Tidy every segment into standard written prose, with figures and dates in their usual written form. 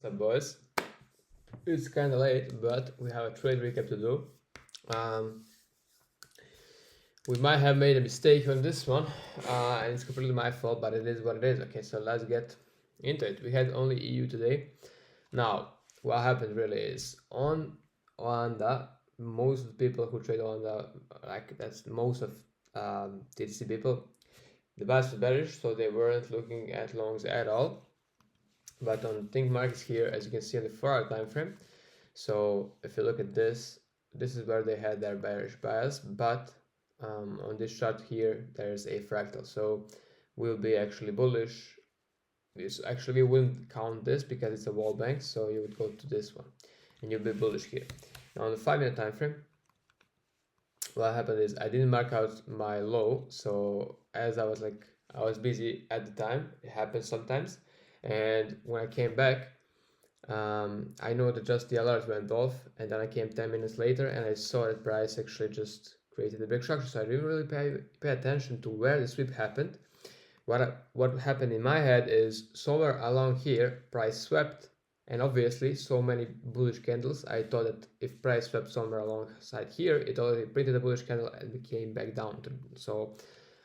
What's up, boys? It's kind of late, but we have a trade recap to do. We might have made a mistake on this one, and it's completely my fault, but it is what it is. Okay, so let's get into it. We had only EU today. Now, what happened really is on Oanda, most of the people who trade Oanda, like that's most of TTC people, the bias was bearish, so they weren't looking at longs at all. But on Think Markets here, as you can see on the 4-hour time frame, so if you look at this, this is where they had their bearish bias, but on this chart here, there's a fractal. So we'll be actually bullish. Actually, we wouldn't count this because it's a wall bank, so you would go to this one and you'll be bullish here. Now on the 5-minute time frame, what happened is I didn't mark out my low, so as I was busy at the time. It happens sometimes, and when I came back, I know that just the alert went off, and then I came 10 minutes later and I saw that price actually just created a big structure. So I didn't really pay attention to where the sweep happened. What happened in my head is somewhere along here, price swept, and obviously so many bullish candles. I thought that if price swept somewhere alongside here, it already printed a bullish candle and we came back down. So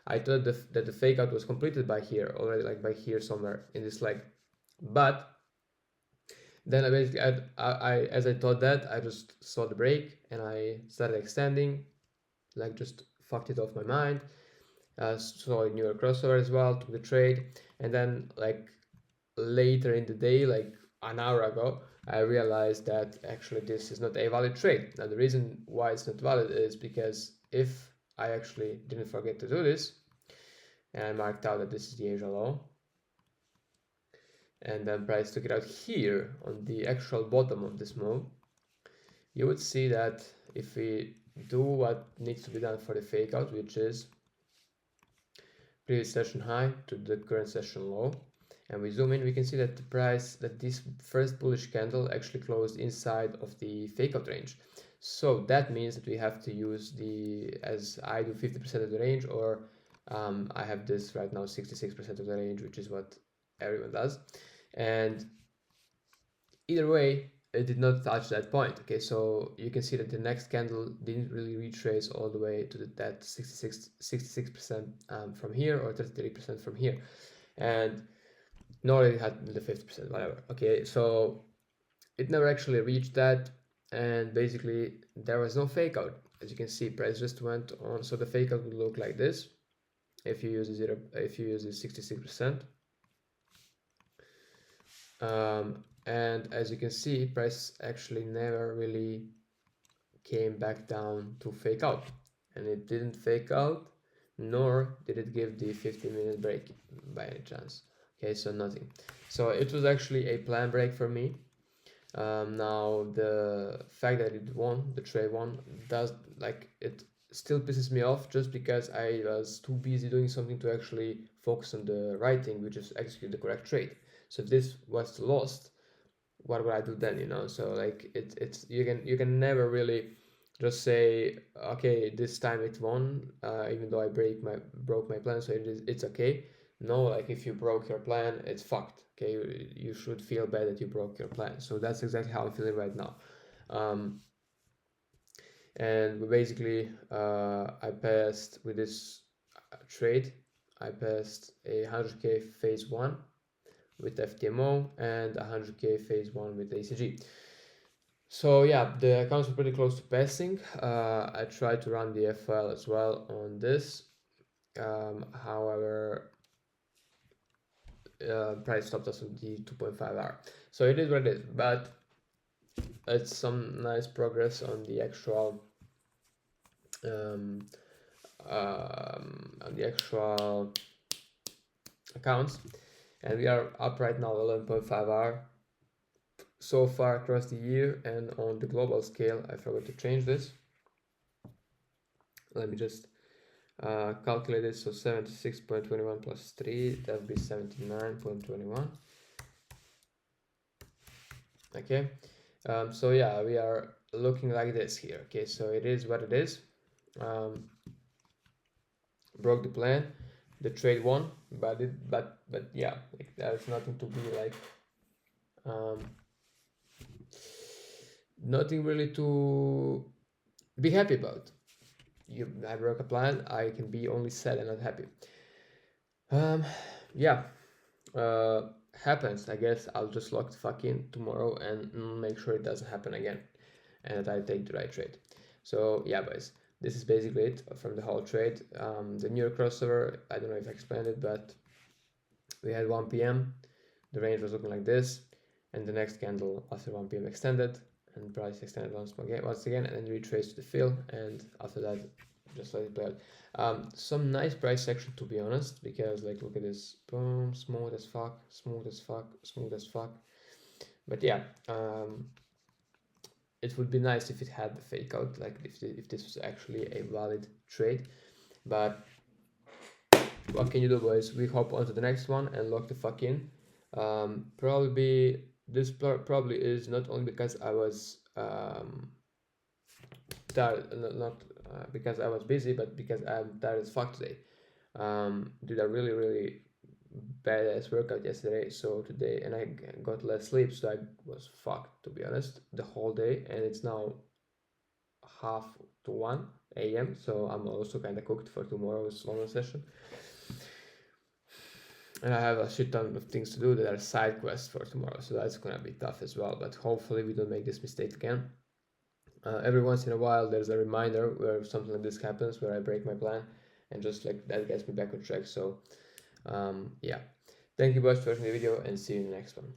I thought that the fake out was completed by here already, like by here somewhere in this leg. But then I basically, as I thought that, I just saw the break and I started extending, like just fucked it off my mind. Saw a New York crossover as well, took the trade, and then like later in the day, like an hour ago, I realized that actually this is not a valid trade. Now the reason why it's not valid is because if I actually didn't forget to do this, and I marked out that this is the Asia low, and then price took it out here on the actual bottom of this move, you would see that if we do what needs to be done for the fake out, which is previous session high to the current session low, and we zoom in, we can see that the price, that this first bullish candle actually closed inside of the fake out range. So that means that we have to use as I do 50% of the range, or I have this right now 66% of the range, which is what everyone does. And either way, it did not touch that point. Okay, so you can see that the next candle didn't really retrace all the way to that 66% from here, or 33% from here, and nor it had the 50%, whatever. Okay, so it never actually reached that, and basically there was no fake out. As you can see, price just went on. So the fake out would look like this if you use the 66%. And as you can see, price actually never really came back down to fake out, and it didn't fake out, nor did it give the 15-minute break by any chance. Okay, so nothing. So it was actually a planned break for me. Now the fact that it won, the trade won, does, like, it still pisses me off, just because I was too busy doing something to actually focus on the right thing, which is execute the correct trade. So if this was lost, what would I do then? So like it's you can never really just say, okay, this time it won, even though I broke my plan, so it's okay. No, like if you broke your plan, it's fucked. Okay, you should feel bad that you broke your plan. So that's exactly how I'm feeling right now. And basically, I passed with this trade. I passed a 100k phase 1 with FTMO and 100k phase 1 with ACG. So yeah, the accounts were pretty close to passing. I tried to run the FL as well on this. However, price stopped us on the 2.5 hour. So it is what it is, but it's some nice progress on the actual accounts, and we are up right now 11.5 hour so far across the year. And on the global scale, I forgot to change this. Let me just calculate this. So 76.21 plus 3, that would be 79.21. Okay, so yeah, we are looking like this here. Okay, so it is what it is. Broke the plan, the trade won, but yeah, like there's nothing to be like nothing really to be happy about. I broke a plan, I can be only sad and not happy. Yeah, happens. I guess I'll just lock the fuck in tomorrow and make sure it doesn't happen again, and that I take the right trade. So yeah, guys, this is basically it from the whole trade. The New York crossover, I don't know if I explained it, but we had 1 p.m. The range was looking like this, and the next candle after 1 p.m. extended, and price extended once again, and then retraced to the fill, and after that, just let it play out. Some nice price action, to be honest, because like look at this, boom, smooth as fuck, smooth as fuck, smooth as fuck. But yeah, it would be nice if it had the fake out, like if this was actually a valid trade. But what can you do, boys? We hop on to the next one and lock the fuck in. Probably this probably is not only because I was tired, not because I was busy, but because I'm tired as fuck today. Did a really badass workout yesterday, so today, and I got less sleep, so I was fucked, to be honest, the whole day, and it's now half to 1 a.m., so I'm also kind of cooked for tomorrow's London session. And I have a shit ton of things to do that are side quests for tomorrow, so that's gonna be tough as well, but hopefully we don't make this mistake again. Every once in a while there's a reminder where something like this happens, where I break my plan, and just like that gets me back on track. So yeah, thank you boys for watching the video, and see you in the next one.